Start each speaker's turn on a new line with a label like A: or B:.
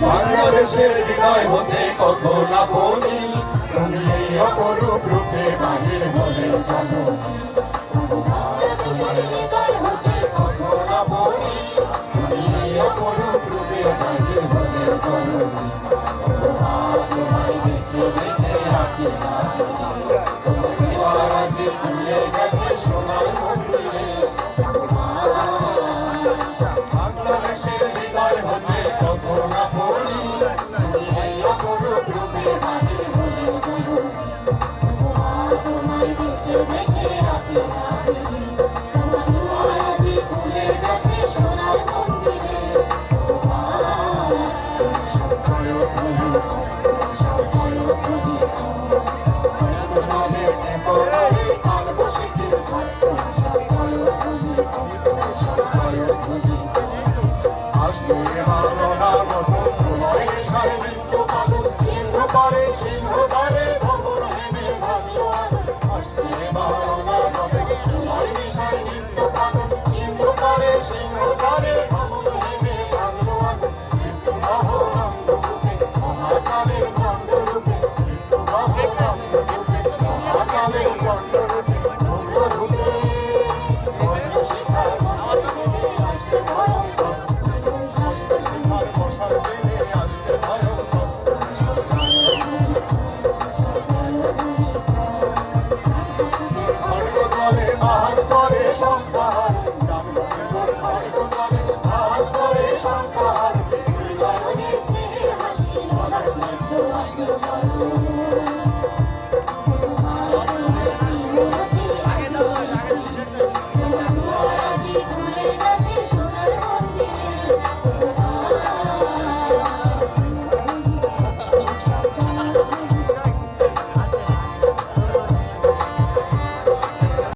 A: বাংলাদেশের হৃদয় হতে কখন আপনি, তুমি এই অপরূপ রূপে বাহির হলে জননী। বাংলাদেশের হৃদয় হতে কখন আপনি, তুমি এই অপরূপ রূপে বাহির হলে জননী।